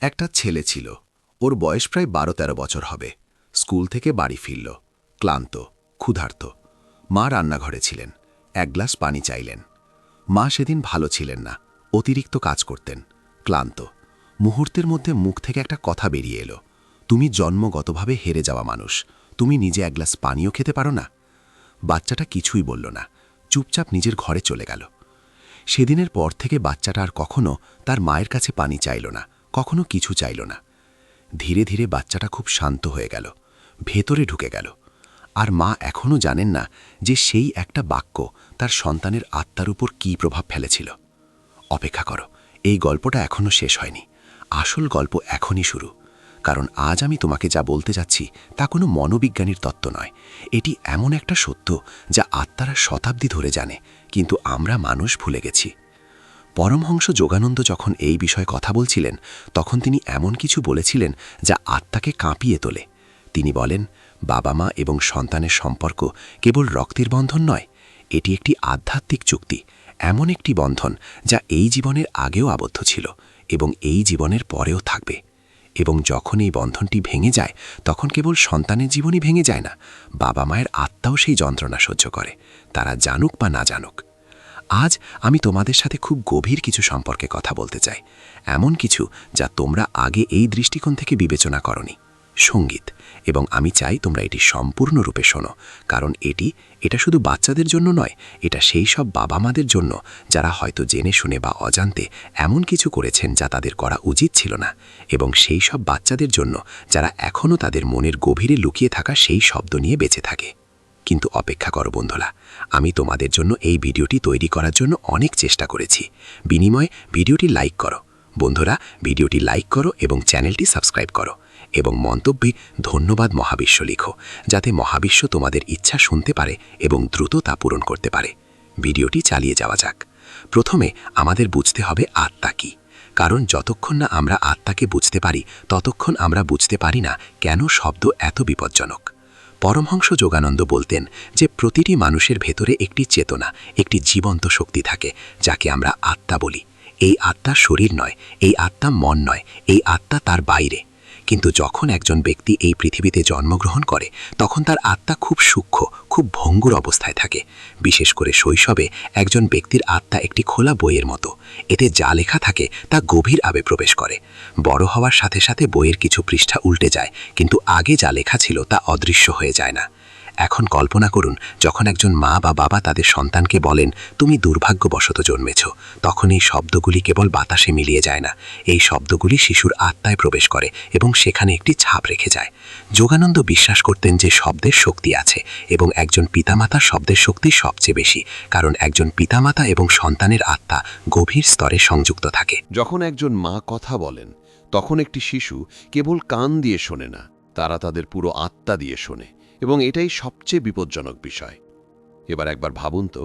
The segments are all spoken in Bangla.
একটা ছেলে ছিল। ওর বয়স প্রায় 12-13 বছর হবে। স্কুল থেকে বাড়ি ফিরল, ক্লান্ত, ক্ষুধার্ত। মা রান্নাঘরে ছিলেন, এক গ্লাস পানি চাইলেন। মা সেদিন ভালো ছিলেন না, অতিরিক্ত কাজ করতেন, ক্লান্ত। মুহূর্তের মধ্যে মুখ থেকে একটা কথা বেরিয়ে এলো, তুমি জন্মগতভাবে হেরে যাওয়া মানুষ, তুমি নিজে এক গ্লাস পানিও খেতে পারো না। বাচ্চাটা কিছুই বলল না, চুপচাপ নিজের ঘরে চলে গেল। সেদিনের পর থেকে বাচ্চাটা আর কখনো তার মায়ের কাছে পানি চাইল না, কখনো কিছু চাইল না। ধীরে ধীরে বাচ্চাটা খুব শান্ত হয়ে গেল, ভেতরে ঢুকে গেল। আর মা এখনও জানেন না যে সেই একটা বাক্য তার সন্তানের আত্মার উপর কী প্রভাব ফেলেছিল। অপেক্ষা করো, এই গল্পটা এখনও শেষ হয়নি। আসল গল্প এখনই শুরু। কারণ আজ আমি তোমাকে যা বলতে যাচ্ছি তা কোনো মনোবিজ্ঞানীর তত্ত্ব নয়। এটি এমন একটা সত্য যা আত্মারা শতাব্দী ধরে জানে, কিন্তু আমরা মানুষ ভুলে গেছি। পরমহংস যোগানন্দ যখন এই বিষয়ে কথা বলছিলেন, তখন তিনি এমন কিছু বলেছিলেন যা আত্মাকে কাঁপিয়ে তোলে। তিনি বলেন, বাবা মা এবং সন্তানের সম্পর্ক কেবল রক্তের বন্ধন নয়, এটি একটি আধ্যাত্মিক চুক্তি, এমন একটি বন্ধন যা এই জীবনের আগেও আবদ্ধ ছিল এবং এই জীবনের পরেও থাকবে। এবং যখন এই বন্ধনটি ভেঙে যায়, তখন কেবল সন্তানের জীবনই ভেঙে যায় না, বাবা মায়ের আত্মাও সেই যন্ত্রণা সহ্য করে, তারা জানুক বা না জানুক। আজ আমি তোমাদের সাথে খুব গভীর কিছু সম্পর্কে কথা বলতে চাই, এমন কিছু যা তোমরা আগে এই দৃষ্টিকোণ থেকে বিবেচনা করনি, সঙ্গীত। এবং আমি চাই তোমরা এটি সম্পূর্ণরূপে শোনো, কারণ এটা শুধু বাচ্চাদের জন্য নয়, এটা সেই সব বাবা মাদের জন্য যারা হয়তো জেনে শুনে বা অজান্তে এমন কিছু করেছেন যা তাদের করা উচিত ছিল না, এবং সেই সব বাচ্চাদের জন্য যারা এখনও তাদের মনের গভীরে লুকিয়ে থাকা সেই শব্দ নিয়ে বেঁচে থাকে। কিন্তু অপেক্ষা করো বন্ধুরা, আমি তোমাদের জন্য এই ভিডিওটি তৈরি করার জন্য অনেক চেষ্টা করেছি। বিনিময়ে ভিডিওটি লাইক করো বন্ধুরা, ভিডিওটি লাইক করো এবং চ্যানেলটি সাবস্ক্রাইব করো, এবং মন্তব্যে ধন্যবাদ মহাবিশ্ব লিখো, যাতে মহাবিশ্ব তোমাদের ইচ্ছা শুনতে পারে এবং দ্রুত তা পূরণ করতে পারে। ভিডিওটি চালিয়ে যাওয়া যাক। প্রথমে আমাদের বুঝতে হবে আত্মা কি, কারণ যতক্ষণ না আমরা আত্মাকে বুঝতে পারি, ততক্ষণ আমরা বুঝতে পারি না কেন শব্দ এত বিপজ্জনক। পরমহংস যোগানন্দ বলতেন যে প্রতিটি মানুষের ভেতরে একটি চেতনা, একটি জীবন্ত শক্তি থাকে, যাকে আমরা আত্মা বলি। এই আত্মা শরীর নয়, এই আত্মা মন নয়, এই আত্মা তার বাইরে। কিন্তু যখন একজন ব্যক্তি এই পৃথিবীতে জন্মগ্রহণ করে, তখন তার আত্মা খুব সূক্ষ্ম, খুব ভঙ্গুর অবস্থায় থাকে। বিশেষ করে শৈশবে একজন ব্যক্তির আত্মা একটি খোলা বইয়ের মতো, এতে যা লেখা থাকে তা গভীর আবে প্রবেশ করে। বড় হওয়ার সাথে সাথে বইয়ের কিছু পৃষ্ঠা উল্টে যায়, কিন্তু আগে যা লেখা ছিল তা অদৃশ্য হয়ে যায় না। এখন কল্পনা করুন, যখন একজন মা বা বাবা তাদের সন্তানকে বলেন, তুমি দুর্ভাগ্যবশত জন্মেছ, তখন এই শব্দগুলি কেবল বাতাসে মিলিয়ে যায় না, এই শব্দগুলি শিশুর আত্মায় প্রবেশ করে এবং সেখানে একটি ছাপ রেখে যায়। যোগানন্দ বিশ্বাস করতেন যে শব্দের শক্তি আছে, এবং একজন পিতামাতার শব্দের শক্তি সবচেয়ে বেশি, কারণ একজন পিতামাতা এবং সন্তানের আত্মা গভীর স্তরে সংযুক্ত থাকে। যখন একজন মা কথা বলেন, তখন একটি শিশু কেবল কান দিয়ে শোনে না, তারা তাদের পুরো আত্মা দিয়ে শোনে, এবং এটাই সবচেয়ে বিপজ্জনক বিষয়। এবার একবার ভাবুন তো,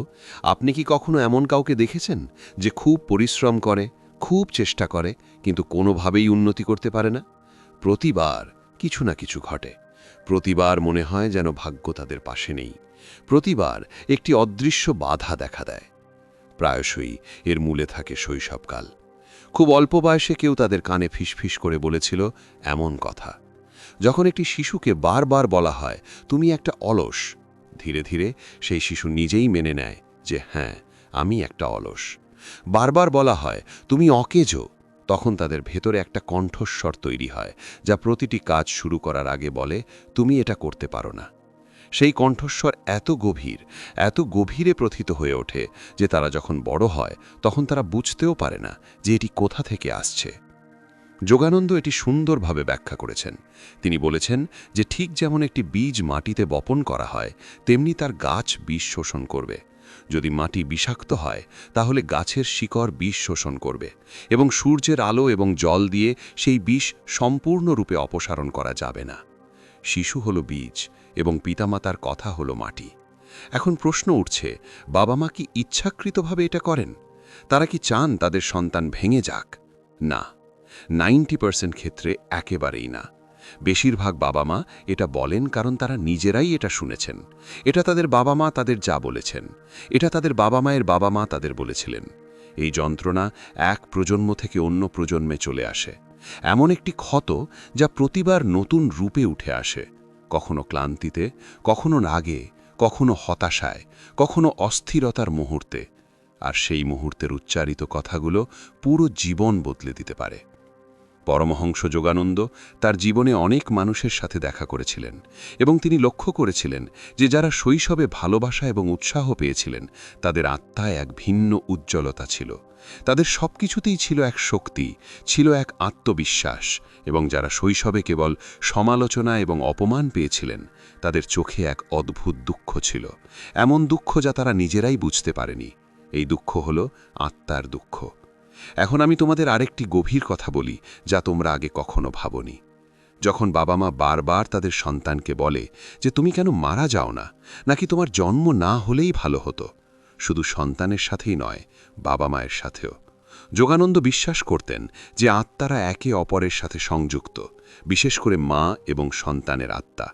আপনি কি কখনো এমন কাউকে দেখেছেন যে খুব পরিশ্রম করে, খুব চেষ্টা করে, কিন্তু কোনোভাবেই উন্নতি করতে পারে না? প্রতিবার কিছু না কিছু ঘটে, প্রতিবার মনে হয় যেন ভাগ্য তাদের পাশে নেই, প্রতিবার একটি অদৃশ্য বাধা দেখা দেয়। প্রায়শই এর মূলে থাকে শৈশবকাল। খুব অল্প বয়সে কেউ তাদের কানে ফিসফিস করে বলেছিল এমন কথা। যখন একটি শিশুকে বারবার বলা হয়, তুমি একটা অলস, ধীরে ধীরে সেই শিশু নিজেই মেনে নেয় যে হ্যাঁ, আমি একটা অলস। বারবার বলা হয়, তুমি অকেজো, তখন তাদের ভেতরে একটা কণ্ঠস্বর তৈরি হয়, যা প্রতিটি কাজ শুরু করার আগে বলে, তুমি এটা করতে পারো না। সেই কণ্ঠস্বর এত গভীরে প্রথিত হয়ে ওঠে যে তারা যখন বড় হয়, তখন তারা বুঝতেও পারে না যে এটি কোথা থেকে আসছে। যোগানন্দ এটি সুন্দরভাবে ব্যাখ্যা করেছেন। তিনি বলেছেন যে ঠিক যেমন একটি বীজ মাটিতে বপন করা হয়, তেমনি তার গাছ বিষ শোষণ করবে। যদি মাটি বিষাক্ত হয়, তাহলে গাছের শিকড় বিষ শোষণ করবে, এবং সূর্যের আলো এবং জল দিয়ে সেই বিষ সম্পূর্ণরূপে অপসারণ করা যাবে না। শিশু হলো বীজ, এবং পিতামাতার কথা হলো মাটি। এখন প্রশ্ন উঠছে, বাবা মা কি ইচ্ছাকৃতভাবে এটা করেন? তারা কি চান তাদের সন্তান ভেঙে যাক? না, 90% ক্ষেত্রে একেবারেই না। বেশিরভাগ বাবা মা এটা বলেন কারণ তারা নিজেরাই এটা শুনেছেন। এটা তাদের বাবা মা তাদের যা বলেছেন, এটা তাদের বাবা মায়ের বাবা মা তাদের বলেছিলেন। এই যন্ত্রণা এক প্রজন্ম থেকে অন্য প্রজন্মে চলে আসে, এমন একটি ক্ষত যা প্রতিবার নতুন রূপে উঠে আসে, কখনো ক্লান্তিতে, কখনো রাগে, কখনো হতাশায়, কখনো অস্থিরতার মুহূর্তে। আর সেই মুহূর্তের উচ্চারিত কথাগুলো পুরো জীবন বদলে দিতে পারে। পরমহংস যোগানন্দ তার জীবনে অনেক মানুষের সাথে দেখা করেছিলেন এবং তিনি লক্ষ্য করেছিলেন যে যারা শৈশবে ভালোবাসা এবং উৎসাহ পেয়েছিলেন তাদের আত্মায় এক ভিন্ন উজ্জ্বলতা ছিল, তাদের সবকিছুতেই ছিল এক শক্তি, ছিল এক আত্মবিশ্বাস, এবং যারা শৈশবে কেবল সমালোচনা এবং অপমান পেয়েছিলেন তাদের চোখে এক অদ্ভুত দুঃখ ছিল, এমন দুঃখ যা তারা নিজেরাই বুঝতে পারেনি। এই দুঃখ হল আত্মার দুঃখ। এখন আমি তোমাদের আরেকটি গভীর কথা বলি যা তোমরা আগে কখনো ভাবনি। যখন বাবা মা বারবার তাদের সন্তানকে বলে যে তুমি কেন মারা যাও না, নাকি তোমার জন্ম না হলেই ভালো হতো, শুধু সন্তানের সাথেই নয়, বাবা মায়ের সাথেও। যোগানন্দ বিশ্বাস করতেন যে আত্মারা একে অপরের সাথে সংযুক্ত, বিশেষ করে মা এবং সন্তানের আত্মা।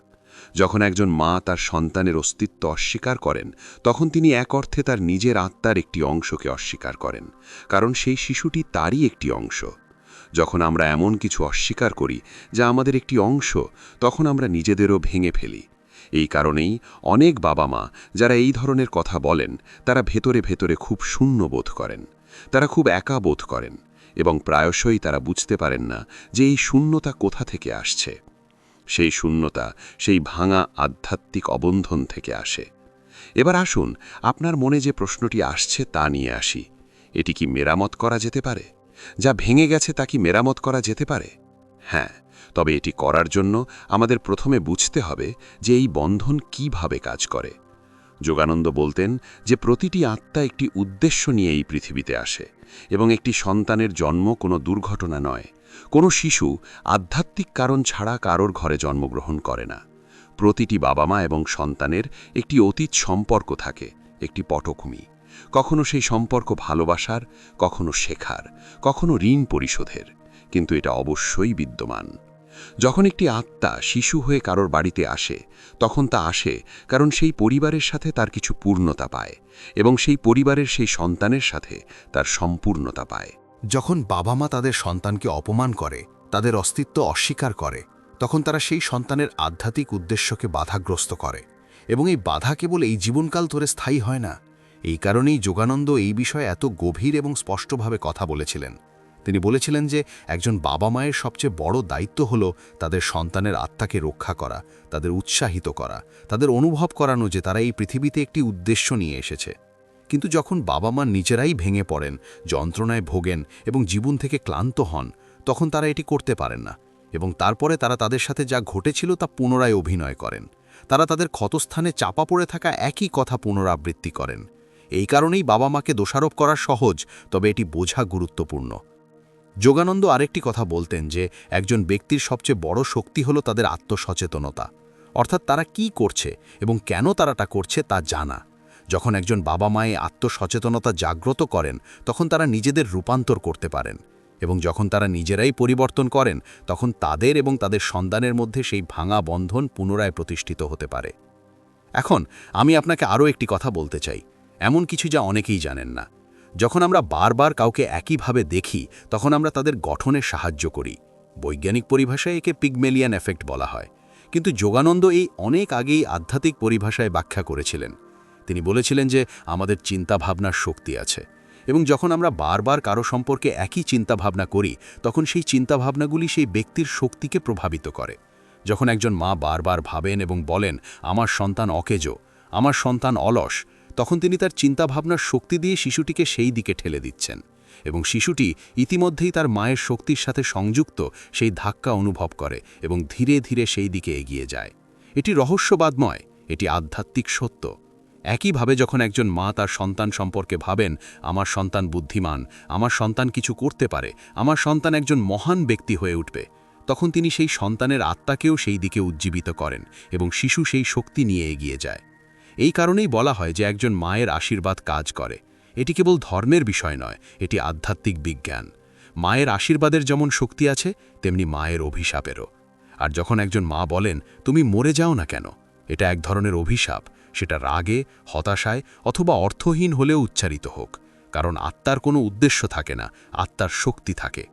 যখন একজন মা তার সন্তানের অস্তিত্ব অস্বীকার করেন, তখন তিনি এক অর্থে তার নিজের আত্মার একটি অংশকে অস্বীকার করেন, কারণ সেই শিশুটি তারই একটি অংশ। যখন আমরা এমন কিছু অস্বীকার করি যা আমাদের একটি অংশ, তখন আমরা নিজেদেরও ভেঙে ফেলি। এই কারণেই অনেক বাবা মা যারা এই ধরনের কথা বলেন তারা ভেতরে ভেতরে খুব শূন্য বোধ করেন, তারা খুব একা বোধ করেন, এবং প্রায়শই তারা বুঝতে পারেন না যে এই শূন্যতা কোথা থেকে আসছে। সেই শূন্যতা সেই ভাঙা আধ্যাত্মিক অবন্ধন থেকে আসে। এবার আসুন, আপনার মনে যে প্রশ্নটি আসছে তা নিয়ে আসি। এটি কি মেরামত করা যেতে পারে? যা ভেঙে গেছে তা কি মেরামত করা যেতে পারে? হ্যাঁ, তবে এটি করার জন্য আমাদের প্রথমে বুঝতে হবে যে এই বন্ধন কিভাবে কাজ করে। যোগানন্দ বলতেন যে প্রতিটি আত্মা একটি উদ্দেশ্য নিয়ে এই পৃথিবীতে আসে, এবং একটি সন্তানের জন্ম কোনো দুর্ঘটনা নয়। কোনো শিশু আধ্যাত্মিক কারণ ছাড়া কারোর ঘরে জন্মগ্রহণ করে না। প্রতিটি বাবা মা এবং সন্তানের একটি অতীত সম্পর্ক থাকে, একটি পটভূমি। কখনো সেই সম্পর্ক ভালোবাসার, কখনো শেখার, কখনো ঋণ পরিশোধের, কিন্তু এটা অবশ্যই বিদ্যমান। যখন একটি আত্মা শিশু হয়ে কারোর বাড়িতে আসে, তখন তা আসে কারণ সেই পরিবারের সাথে তার কিছু পূর্ণতা পায়, এবং সেই পরিবারের সেই সন্তানের সাথে তার সম্পূর্ণতা পায়। যখন বাবা মা তাদের সন্তানকে অপমান করে, তাদের অস্তিত্ব অস্বীকার করে, তখন তারা সেই সন্তানের আধ্যাত্মিক উদ্দেশ্যকে বাধাগ্রস্ত করে, এবং এই বাধা কেবল এই জীবনকাল ধরে স্থায়ী হয় না। এই কারণেই যোগানন্দ এই বিষয়ে এত গভীর এবং স্পষ্টভাবে কথা বলেছিলেন। তিনি বলেছিলেন যে একজন বাবা মায়ের সবচেয়ে বড় দায়িত্ব হল তাদের সন্তানের আত্মাকে রক্ষা করা, তাদের উৎসাহিত করা, তাদের অনুভব করানো যে তারা এই পৃথিবীতে একটি উদ্দেশ্য নিয়ে এসেছে। কিন্তু যখন বাবা মা নিজেরাই ভেঙে পড়েন, যন্ত্রণায় ভোগেন এবং জীবন থেকে ক্লান্ত হন, তখন তারা এটি করতে পারেন না, এবং তারপরে তারা তাদের সাথে যা ঘটেছিল তা পুনরায় অভিনয় করেন। তারা তাদের ক্ষতস্থানে চাপা পড়ে থাকা একই কথা পুনরাবৃত্তি করেন। এই কারণেই বাবা মাকে দোষারোপ করা সহজ, তবে এটি বোঝা গুরুত্বপূর্ণ। যোগানন্দ আরেকটি কথা বলতেন যে একজন ব্যক্তির সবচেয়ে বড় শক্তি হল তাদের আত্মসচেতনতা, অর্থাৎ তারা কি করছে এবং কেন তারা তা করছে তা জানা। যখন একজন বাবা মায়ে আত্মসচেতনতা জাগ্রত করেন, তখন তারা নিজেদের রূপান্তর করতে পারেন, এবং যখন তারা নিজেরাই পরিবর্তন করেন, তখন তাদের এবং তাদের সন্তানের মধ্যে সেই ভাঙা বন্ধন পুনরায় প্রতিষ্ঠিত হতে পারে। এখন আমি আপনাকে আরও একটি কথা বলতে চাই, এমন কিছু যা অনেকেই জানেন না। যখন আমরা বারবার কাউকে একইভাবে দেখি, তখন আমরা তাদের গঠনে সাহায্য করি। বৈজ্ঞানিক পরিভাষায় একে পিগমেলিয়ান এফেক্ট বলা হয়, কিন্তু যোগানন্দ এই অনেক আগেই আধ্যাত্মিক পরিভাষায় ব্যাখ্যা করেছিলেন। তিনি বলেছিলেন যে আমাদের চিন্তাভাবনার শক্তি আছে, এবং যখন আমরা বারবার কারো সম্পর্কে একই চিন্তাভাবনা করি, তখন সেই চিন্তাভাবনাগুলি সেই ব্যক্তির শক্তিকে প্রভাবিত করে। যখন একজন মা বারবার ভাবেন এবং বলেন আমার সন্তান অকেজো, আমার সন্তান অলস, তখন তিনি তার চিন্তাভাবনার শক্তি দিয়ে শিশুটিকে সেই দিকে ঠেলে দিচ্ছেন, এবং শিশুটি ইতিমধ্যেই তার মায়ের শক্তির সাথে সংযুক্ত সেই ধাক্কা অনুভব করে এবং ধীরে ধীরে সেই দিকে এগিয়ে যায়। এটি রহস্যবাদময়, এটি আধ্যাত্মিক সত্য। একইভাবে যখন একজন মা তার সন্তান সম্পর্কে ভাবেন আমার সন্তান বুদ্ধিমান, আমার সন্তান কিছু করতে পারে, আমার সন্তান একজন মহান ব্যক্তি হয়ে উঠবে, তখন তিনি সেই সন্তানের আত্মাকেও সেই দিকে উজ্জীবিত করেন এবং শিশু সেই শক্তি নিয়ে এগিয়ে যায়। এই কারণেই বলা হয় যে একজন মায়ের আশীর্বাদ কাজ করে। এটি কেবল ধর্মের বিষয় নয়, এটি আধ্যাত্মিক বিজ্ঞান। মায়ের আশীর্বাদের যেমন শক্তি আছে, তেমনি মায়ের অভিশাপেরও। আর যখন একজন মা বলেন তুমি মরে যাও না কেন, এটা এক ধরনের অভিশাপ, সেটা রাগে, হতাশায় অথবা অর্থহীন হলেও উচ্চারিত হোক, কারণ আত্মার কোনো উদ্দেশ্য থাকে না, আত্মার শক্তি থাকে।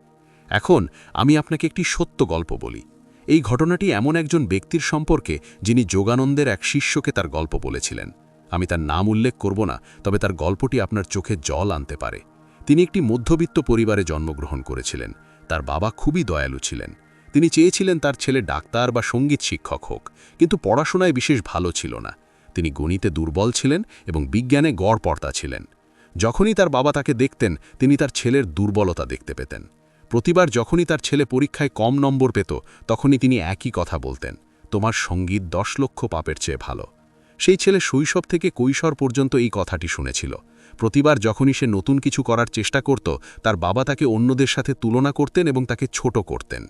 এখন আমি আপনাকে একটি সত্য গল্প বলি। এই ঘটনাটি এমন একজন ব্যক্তির সম্পর্কে যিনি যোগানন্দের এক শিষ্যকে তার গল্প বলেছিলেন। আমি তার নাম উল্লেখ করব না, তবে তার গল্পটি আপনার চোখে জল আনতে পারে। তিনি একটি মধ্যবিত্ত পরিবারে জন্মগ্রহণ করেছিলেন। তার বাবা খুবই দয়ালু ছিলেন। তিনি চেয়েছিলেন তার ছেলে ডাক্তার বা সঙ্গীত শিক্ষক হোক, কিন্তু পড়াশোনায় বিশেষ ভালো ছিল না। তিনি গণিতে দুর্বল ছিলেন এবং বিজ্ঞানে গড়পড়তা ছিলেন। যখনই তার বাবা তাকে দেখতেন, তিনি তার ছেলের দুর্বলতা দেখতে পেতেন। প্রতিবার যখনই তার ছেলে পরীক্ষায় কম নম্বর পেত, তখনই তিনি একই কথা বলতেন, তোমার সঙ্গীত 10 লক্ষ পাপের চেয়ে ভালো। সেই ছেলে শৈশব থেকে কৈশোর পর্যন্ত এই কথাটি শুনেছিল। প্রতিবার যখনই সে নতুন কিছু করার চেষ্টা করত, তার বাবা তাকে অন্যদের সাথে তুলনা করতেন এবং তাকে ছোট করতেন।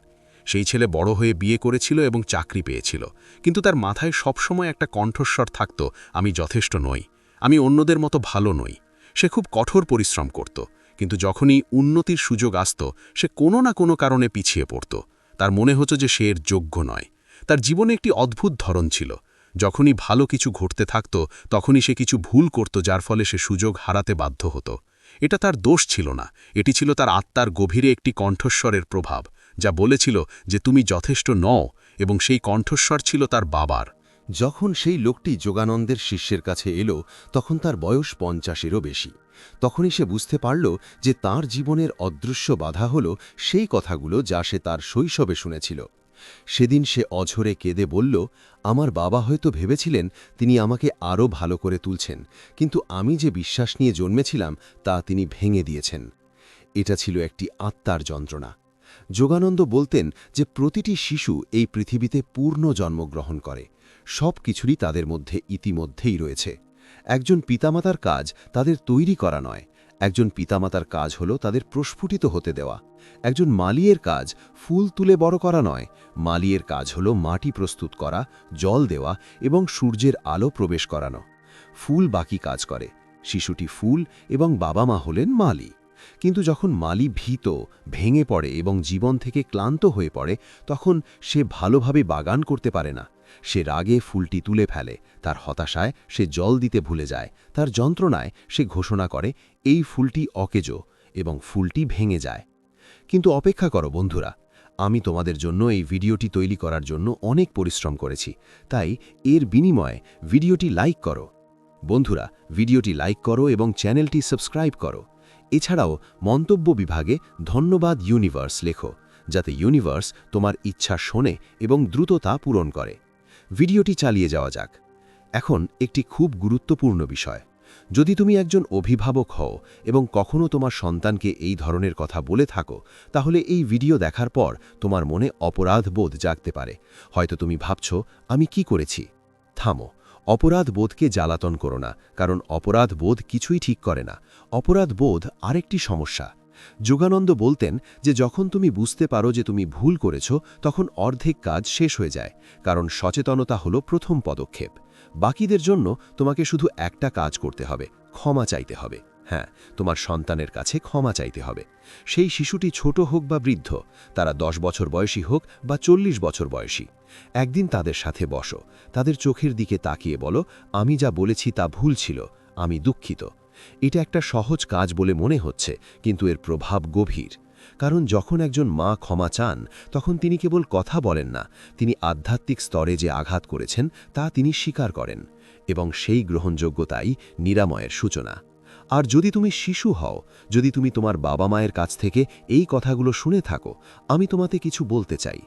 সেই ছেলে বড় হয়ে বিয়ে করেছিল এবং চাকরি পেয়েছিল, কিন্তু তার মাথায় সবসময় একটা কণ্ঠস্বর থাকত, আমি যথেষ্ট নই, আমি অন্যদের মতো ভালো নই। সে খুব কঠোর পরিশ্রম করত, কিন্তু যখনই উন্নতির সুযোগ আসত, সে কোনো না কোনো কারণে পিছিয়ে পড়ত। তার মনে হতো যে সে এর যোগ্য নয়। তার জীবনে একটি অদ্ভুত ধরন ছিল। যখনই ভালো কিছু ঘটতে থাকত, তখনই সে কিছু ভুল করত, যার ফলে সে সুযোগ হারাতে বাধ্য হতো। এটা তার দোষ ছিল না, এটি ছিল তার আত্মার গভীরে একটি কণ্ঠস্বরের প্রভাব, যা বলেছিল যে তুমি যথেষ্ট নও, এবং সেই কণ্ঠস্বর ছিল তার বাবার। যখন সেই লোকটি যোগানন্দের শিষ্যের কাছে এলো, তখন তার বয়স 50-এরও বেশি। তখনই সে বুঝতে পারল যে তার জীবনের অদৃশ্য বাধা হল সেই কথাগুলো যা সে তার শৈশবে শুনেছিল। সেদিন সে অঝরে কেঁদে বলল, আমার বাবা হয়তো ভেবেছিলেন তিনি আমাকে আরও ভালো করে তুলছেন, কিন্তু আমি যে বিশ্বাস নিয়ে জন্মেছিলাম তা তিনি ভেঙে দিয়েছেন। এটা ছিল একটি আত্মার যন্ত্রণা। যোগানন্দ বলতেন যে প্রতিটি শিশু এই পৃথিবীতে পূর্ণ জন্মগ্রহণ করে, সব কিছুরই তাদের মধ্যে ইতিমধ্যেই রয়েছে। একজন পিতামাতার কাজ তাদের তৈরি করা নয়, একজন পিতামাতার কাজ হল তাদের প্রস্ফুটিত হতে দেওয়া। একজন মালিয়ের কাজ ফুল তুলে বড় করা নয়, মালিয়ের কাজ হল মাটি প্রস্তুত করা, জল দেওয়া এবং সূর্যের আলো প্রবেশ করানো। ফুল বাকি কাজ করে, শিশুটি ফুল এবং বাবা মা হলেন মালি। কিন্তু যখন মালি ভীত, ভেঙে পড়ে এবং জীবন থেকে ক্লান্ত হয়ে পড়ে, তখন সে ভালোভাবে বাগান করতে পারে না। সে রাগে ফুলটি তুলে ফেলে, তার হতাশায় সে জল দিতে ভুলে যায়, তার যন্ত্রণায় সে ঘোষণা করে এই ফুলটি অকেজো, এবং ফুলটি ভেঙে যায়। কিন্তু অপেক্ষা করো বন্ধুরা, আমি তোমাদের জন্য এই ভিডিওটি তৈরি করার জন্য অনেক পরিশ্রম করেছি, তাই এর বিনিময়ে ভিডিওটি লাইক করো। বন্ধুরা, ভিডিওটি লাইক করো এবং চ্যানেলটি সাবস্ক্রাইব করো। এছাড়াও মন্তব্য বিভাগে ধন্যবাদ ইউনিভার্স লেখো, যাতে ইউনিভার্স তোমার ইচ্ছা শোনে এবং দ্রুত তা পূরণ করে। ভিডিওটি চালিয়ে যাওয়া যাক। এখন একটি খুব গুরুত্বপূর্ণ বিষয়। যদি তুমি একজন অভিভাবক হও এবং কখনো তোমার সন্তানকে এই ধরনের কথা বলে থাকো, তাহলে এই ভিডিও দেখার পর তোমার মনে অপরাধ বোধ জাগতে পারে। হয়তো তুমি ভাবছ, আমি কি করেছি? থামো। অপরাধ বোধকে জ্বালাতন করো না, কারণ অপরাধ বোধ কিছুই ঠিক করে না। অপরাধ বোধ আরেকটি সমস্যা। যোগানন্দ বলতেন যে যখন তুমি বুঝতে পারো যে তুমি ভুল করেছ, তখন অর্ধেক কাজ শেষ হয়ে যায়, কারণ সচেতনতা হলো প্রথম পদক্ষেপ। বাকিদের জন্য তোমাকে শুধু একটা কাজ করতে হবে, ক্ষমা চাইতে হবে। হ্যাঁ, তোমার সন্তানের কাছে ক্ষমা চাইতে হবে। সেই শিশুটি ছোট হোক বা বৃদ্ধ, তারা 10 বছর বয়সী হোক বা 40 বছর বয়সী, একদিন তাদের সাথে বসো, তাদের চোখের দিকে তাকিয়ে বলো, আমি যা বলেছি তা ভুল ছিল, আমি দুঃখিত। এটা একটা সহজ কাজ বলে মনে হচ্ছে, কিন্তু এর প্রভাব গভীর। কারণ যখন একজন মা ক্ষমা চান, তখন তিনি কেবল কথা বলেন না, তিনি আধ্যাত্মিক স্তরে যে আঘাত করেছেন তা তিনি স্বীকার করেন, এবং সেই গ্রহণযোগ্যতাই নিরাময়ের সূচনা। আর যদি তুমি শিশু হও, যদি তুমি তোমার বাবা মায়ের কাছ থেকে এই কথাগুলো শুনে থাকো, আমি তোমাতে কিছু বলতে চাই।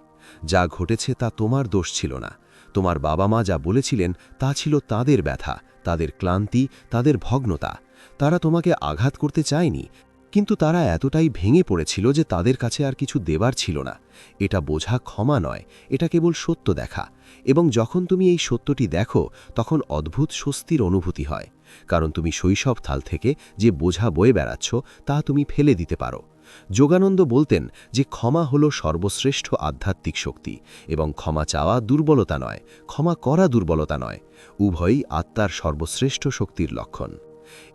যা ঘটেছে তা তোমার দোষ ছিল না। তোমার বাবা মা যা বলেছিলেন তা ছিল তাদের ব্যথা, তাদের ক্লান্তি, তাদের ভগ্নতা। তারা তোমাকে আঘাত করতে চায়নি, কিন্তু তারা এতটাই ভেঙে পড়েছিল যে তাদের কাছে আর কিছু দেবার ছিল না। এটা বোঝা ক্ষমা নয়, এটা কেবল সত্য দেখা। এবং যখন তুমি এই সত্যটি দেখো, তখন অদ্ভুত স্বস্তির অনুভূতি হয়, কারণ তুমি শৈশব কাল থেকে যে বোঝা বয়ে বেড়াচ্ছ তা তুমি ফেলে দিতে পারো। যোগানন্দ বলতেন যে ক্ষমা হল সর্বশ্রেষ্ঠ আধ্যাত্মিক শক্তি, এবং ক্ষমা চাওয়া দুর্বলতা নয়, ক্ষমা করা দুর্বলতা নয়, উভয়ই আত্মার সর্বশ্রেষ্ঠ শক্তির লক্ষণ।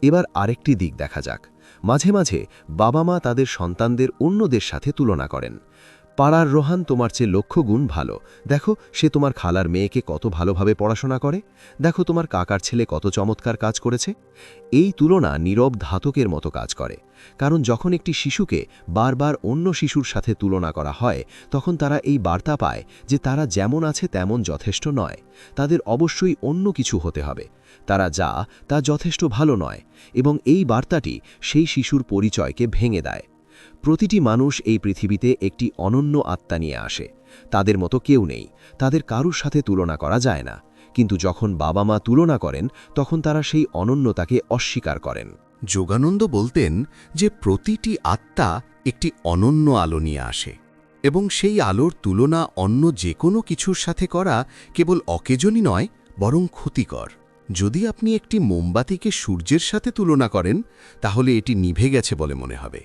এবার আরেকটি দিক দেখা যাক। মাঝে মাঝে বাবা মা তাদের সন্তানদের অন্যদের সাথে তুলনা করেন। পাড়ার রোহান তোমার চেয়ে লক্ষ গুণ ভালো। দেখো সে তোমার খালার মেয়েকে কত ভালোভাবে পড়াশোনা করে। দেখো তোমার কাকার ছেলে কত চমৎকার কাজ করেছে। এই তুলনা নীরব ধাতকের মতো কাজ করে, কারণ যখন একটি শিশুকে বারবার অন্য শিশুর সাথে তুলনা করা হয়, তখন তারা এই বার্তা পায় যে তারা যেমন আছে তেমন যথেষ্ট নয়, তাদের অবশ্যই অন্য কিছু হতে হবে, তারা যা তা যথেষ্ট ভালো নয়, এবং এই বার্তাটি সেই শিশুর পরিচয়কে ভেঙে দেয়। প্রতিটি মানুষ এই পৃথিবীতে একটি অনন্য আত্মা নিয়ে আসে। তাদের মতো কেউ নেই, তাদের কারুর সাথে তুলনা করা যায় না, কিন্তু যখন বাবা মা তুলনা করেন তখন তারা সেই অনন্যতাকে অস্বীকার করেন। যোগানন্দ বলতেন যে প্রতিটি আত্মা একটি অনন্য আলো নিয়ে আসে, এবং সেই আলোর তুলনা অন্য যে কোনো কিছুর সাথে করা কেবল অকেজনই নয়, বরং ক্ষতিকর। যদি আপনি একটি মোমবাতিকে সূর্যের সাথে তুলনা করেন, তাহলে এটি নিভে গেছে বলে মনে হবে,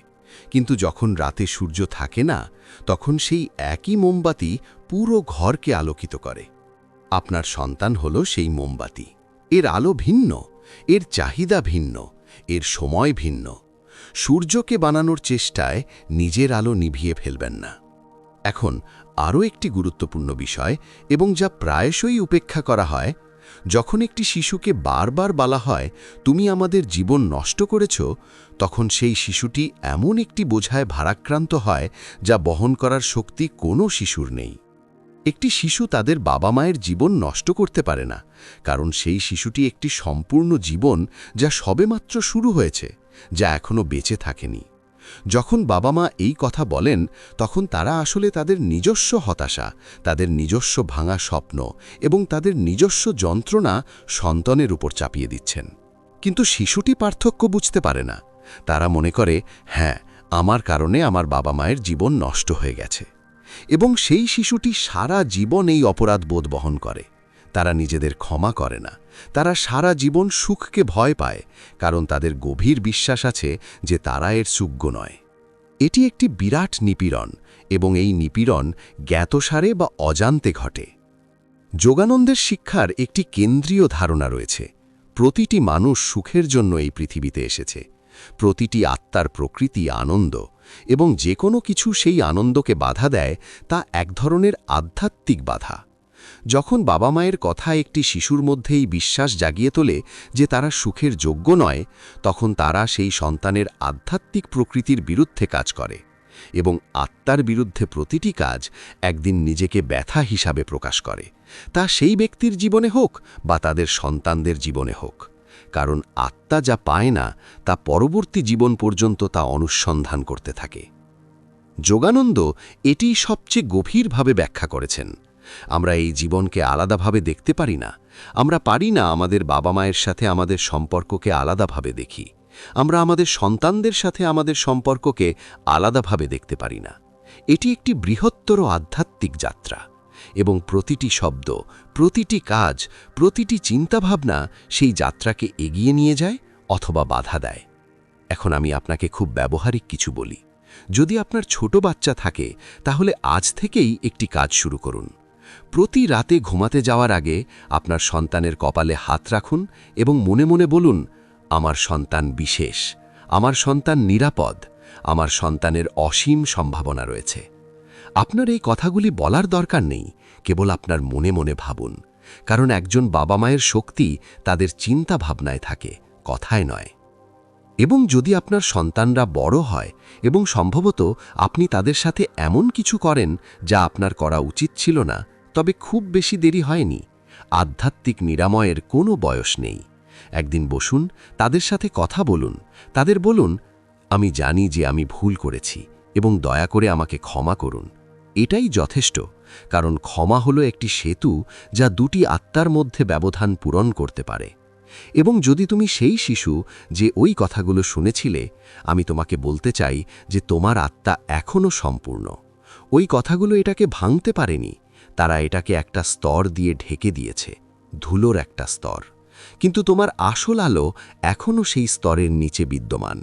কিন্তু যখন রাতে সূর্য থাকে না, তখন সেই একই মোমবাতি পুরো ঘরকে আলোকিত করে। আপনার সন্তান হল সেই মোমবাতি। এর আলো ভিন্ন, এর চাহিদা ভিন্ন, এর সময় ভিন্ন। সূর্যকে বানানোর চেষ্টায় নিজের আলো নিভিয়ে ফেলবেন না। এখন আরও একটি গুরুত্বপূর্ণ বিষয়, এবং যা প্রায়শই উপেক্ষা করা হয়, যখন একটি শিশুকে বারবার বলা হয় তুমি আমাদের জীবন নষ্ট করেছ, তখন সেই শিশুটি এমন একটি বোঝায় ভারাক্রান্ত হয় যা বহন করার শক্তি কোনো শিশুর নেই। একটি শিশু তাদের বাবা মায়ের জীবন নষ্ট করতে পারে না, কারণ সেই শিশুটি একটি সম্পূর্ণ জীবন যা সবেমাত্র শুরু হয়েছে, যা এখনও বেঁচে থাকেনি। যখন বাবা মা এই কথা বলেন, তখন তারা আসলে তাদের নিজস্ব হতাশা, তাদের নিজস্ব ভাঙা স্বপ্ন এবং তাদের নিজস্ব যন্ত্রণা সন্তানের উপর চাপিয়ে দিচ্ছেন। কিন্তু শিশুটি পার্থক্য বুঝতে পারে না। তারা মনে করে, হ্যাঁ, আমার কারণে আমার বাবা মায়ের জীবন নষ্ট হয়ে গেছে, এবং সেই শিশুটি সারা জীবন এই অপরাধবোধ বহন করে। তারা নিজেদের ক্ষমা করে না, তারা সারা জীবন সুখকে ভয় পায়, কারণ তাদের গভীর বিশ্বাস আছে যে তারা এর যোগ্য নয়। এটি একটি বিরাট নিপীড়ন, এবং এই নিপীড়ন জ্ঞাতসারে বা অজান্তে ঘটে। যোগানন্দের শিক্ষার একটি কেন্দ্রীয় ধারণা রয়েছে। প্রতিটি মানুষ সুখের জন্য এই পৃথিবীতে এসেছে। প্রতিটি আত্মার প্রকৃতি আনন্দ, এবং যে কোনো কিছু সেই আনন্দকে বাধা দেয় তা এক ধরনের আধ্যাত্মিক বাধা। যখন বাবা মায়ের কথা একটি শিশুর মধ্যেই বিশ্বাস জাগিয়ে তোলে যে তারা সুখের যোগ্য নয়, তখন তারা সেই সন্তানের আধ্যাত্মিক প্রকৃতির বিরুদ্ধে কাজ করে, এবং আত্মার বিরুদ্ধে প্রতিটি কাজ একদিন নিজেকে ব্যথা হিসাবে প্রকাশ করে, তা সেই ব্যক্তির জীবনে হোক বা তাদের সন্তানদের জীবনে হোক। কারণ আত্মা যা পায় না, তা পরবর্তী জীবন পর্যন্ত তা অনুসন্ধান করতে থাকে। যোগানন্দ এটি সবচেয়ে গভীরভাবে ব্যাখ্যা করেছেন। আমরা এই জীবনকে আলাদাভাবে দেখতে পারি না। আমরা পারি না আমাদের বাবা মায়ের সাথে আমাদের সম্পর্ককে আলাদাভাবে দেখি। আমরা আমাদের সন্তানদের সাথে আমাদের সম্পর্ককে আলাদাভাবে দেখতে পারি না। এটি একটি বৃহত্তর আধ্যাত্মিক যাত্রা, এবং প্রতিটি শব্দ, প্রতিটি কাজ, প্রতিটি চিন্তাভাবনা সেই যাত্রাকে এগিয়ে নিয়ে যায় অথবা বাধা দেয়। এখন আমি আপনাকে খুব ব্যবহারিক কিছু বলি। যদি আপনার ছোট বাচ্চা থাকে, তাহলে আজ থেকেই একটি কাজ শুরু করুন। প্রতি রাতে ঘুমাতে যাওয়ার আগে আপনার সন্তানের কপালে হাত রাখুন এবং মনে মনে বলুন, আমার সন্তান বিশেষ, আমার সন্তান নিরাপদ, আমার সন্তানের অসীম সম্ভাবনা রয়েছে। আপনার এই কথাগুলি বলার দরকার নেই, কেবল আপনার মনে মনে ভাবুন, কারণ একজন বাবা মায়ের শক্তি তাদের চিন্তা ভাবনায় থাকে, কথায় নয়। এবং যদি আপনার সন্তানরা বড় হয় এবং সম্ভবত আপনি তাদের সাথে এমন কিছু করেন যা আপনার করা উচিত ছিল না, তবে খুব বেশি দেরি হয়নি। আধ্যাত্মিক নিরাময়ের কোনো বয়স নেই। একদিন বসুন, তাদের সাথে কথা বলুন, তাদের বলুন, আমি জানি যে আমি ভুল করেছি এবং দয়া করে আমাকে ক্ষমা করুন। এটাই যথেষ্ট, কারণ ক্ষমা হলো একটি সেতু যা দুটি আত্মার মধ্যে ব্যবধান পূরণ করতে পারে। এবং যদি তুমি সেই শিশু যে ওই কথাগুলো শুনেছিলে, আমি তোমাকে বলতে চাই যে তোমার আত্মা এখনও সম্পূর্ণ। ওই কথাগুলো এটাকে ভাঙতে পারেনি, তারা এটাকে একটা স্তর দিয়ে ঢেকে দিয়েছে, ধুলোর একটা স্তর। কিন্তু তোমার আসল আলো এখনও সেই স্তরের নিচে বিদ্যমান।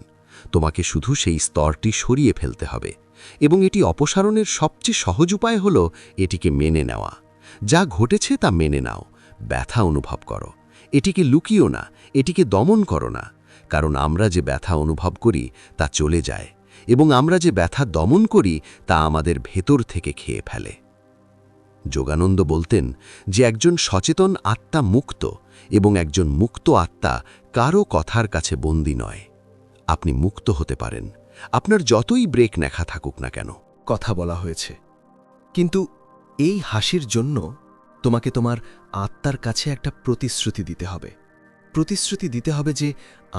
তোমাকে শুধু সেই স্তরটি সরিয়ে ফেলতে হবে, এবং এটি অপসারণের সবচেয়ে সহজ উপায় হল এটিকে মেনে নেওয়া। যা ঘটেছে তা মেনে নাও, ব্যথা অনুভব করো, এটিকে লুকিও না, এটিকে দমন করো না, কারণ আমরা যে ব্যথা অনুভব করি তা চলে যায়, এবং আমরা যে ব্যথা দমন করি তা আমাদের ভেতর থেকে খেয়ে ফেলে। যোগানন্দ বলতেন যে একজন সচেতন আত্মা মুক্ত এবং একজন মুক্ত আত্মা কারও কথার কাছে বন্দী নয়। আপনি মুক্ত হতে পারেন, আপনার যতই ব্রেক নেখা থাকুক না কেন। কথা বলা হয়েছে, কিন্তু এই হাসির জন্য তোমাকে তোমার আত্মার কাছে একটা প্রতিশ্রুতি দিতে হবে। প্রতিশ্রুতি দিতে হবে যে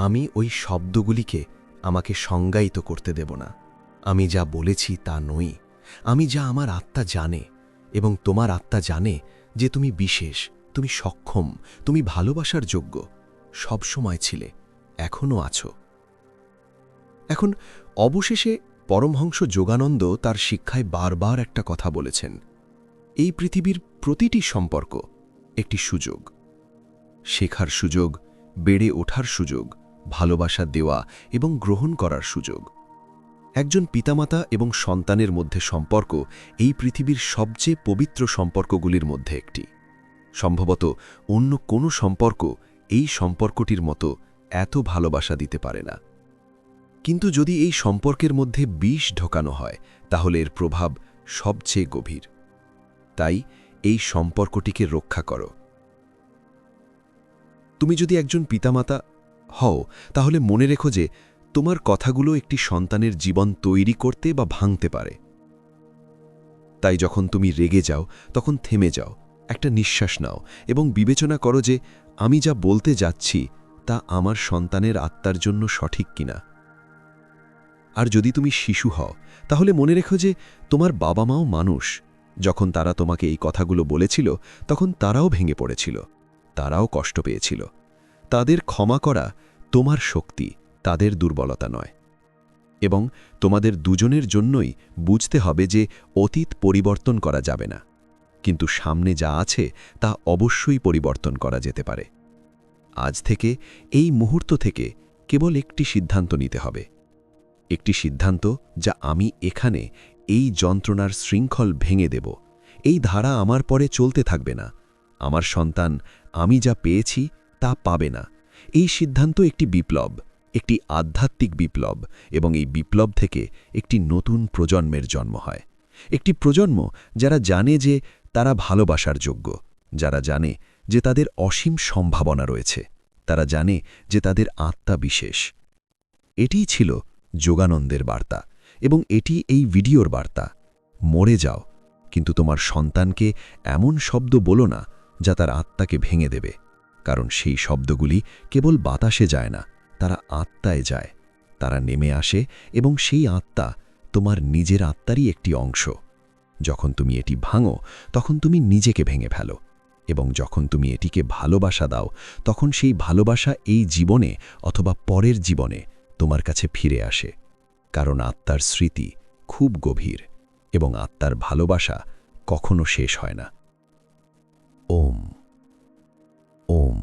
আমি ওই শব্দগুলিকে আমাকে সংজ্ঞায়িত করতে দেব না। আমি যা বলেছি তা নই, আমি যা আমার আত্মা জানে, এবং তোমার আত্মা জানে যে তুমি বিশেষ, তুমি সক্ষম, তুমি ভালোবাসার যোগ্য, সবসময় ছিলে, এখনও আছো। এখন অবশেষে পরমহংস যোগানন্দ তার শিক্ষায় বারবার একটা কথা বলেছেন, এই পৃথিবীর প্রতিটি সম্পর্ক একটি সুযোগ, শেখার সুযোগ, বেড়ে ওঠার সুযোগ, ভালোবাসা দেওয়া এবং গ্রহণ করার সুযোগ। একজন পিতামাতা এবং সন্তানের মধ্যে সম্পর্ক এই পৃথিবীর সবচেয়ে পবিত্র সম্পর্কগুলির মধ্যে একটি। সম্ভবত অন্য কোনো সম্পর্ক এই সম্পর্কটির মতো এত ভালোবাসা দিতে পারে না। কিন্তু যদি এই সম্পর্কের মধ্যে বিষ ঢোকানো হয় তাহলে এর প্রভাব সবচেয়ে গভীর। তাই এই সম্পর্কটিকে রক্ষা করো। তুমি যদি একজন পিতামাতা হও তাহলে মনে রেখো যে তোমার কথাগুলো একটি সন্তানের জীবন তৈরি করতে বা ভাঙতে পারে। তাই যখন তুমি রেগে যাও তখন থেমে যাও, একটা নিঃশ্বাস নাও এবং বিবেচনা করো যে আমি যা বলতে যাচ্ছি তা আমার সন্তানের আত্মার জন্য সঠিক কিনা। আর যদি তুমি শিশু হও তাহলে মনে রেখো যে তোমার বাবা মাও মানুষ। যখন তারা তোমাকে এই কথাগুলো বলেছিল তখন তারাও ভেঙে পড়েছিল, তারাও কষ্ট পেয়েছিল। তাদের ক্ষমা করা তোমার শক্তি, তাদের দুর্বলতা নয়। এবং তোমাদের দুজনের জন্যই বুঝতে হবে যে অতীত পরিবর্তন করা যাবে না, কিন্তু সামনে যা আছে তা অবশ্যই পরিবর্তন করা যেতে পারে। আজ থেকে, এই মুহূর্ত থেকে কেবল একটি সিদ্ধান্ত নিতে হবে, একটি সিদ্ধান্ত যা আমি এখানে এই যন্ত্রণার শৃঙ্খল ভেঙে দেব। এই ধারা আমার পরে চলতে থাকবে না। আমার সন্তান আমি যা পেয়েছি তা পাবে না। এই সিদ্ধান্ত একটি বিপ্লব, একটি আধ্যাত্মিক বিপ্লব, এবং এই বিপ্লব থেকে একটি নতুন প্রজন্মের জন্ম হয়। একটি প্রজন্ম যারা জানে যে তারা ভালোবাসার যোগ্য, যারা জানে যে তাদের অসীম সম্ভাবনা রয়েছে, তারা জানে যে তাদের আত্মা বিশেষ। এটিই ছিল যোগানন্দের বার্তা, এবং এটি এই ভিডিওর বার্তা। মরে যাও, কিন্তু তোমার সন্তানকে এমন শব্দ বলো না যা তার আত্মাকে ভেঙে দেবে, কারণ সেই শব্দগুলি কেবল বাতাসে যায় না, তারা আত্মায় যায়। তারা নেমে আসে এবং সেই আত্মা তোমার নিজের আত্মারই একটি অংশ। যখন তুমি এটি ভাঙো তখন তুমি নিজেকে ভেঙে ফেলো, এবং যখন তুমি এটিকে ভালোবাসা দাও তখন সেই ভালোবাসা এই জীবনে অথবা পরের জীবনে তোমার কাছে ফিরে আসে। কারণ আত্মার স্মৃতি খুব গভীর এবং আত্মার ভালোবাসা কখনো শেষ হয় না। ওম ওম।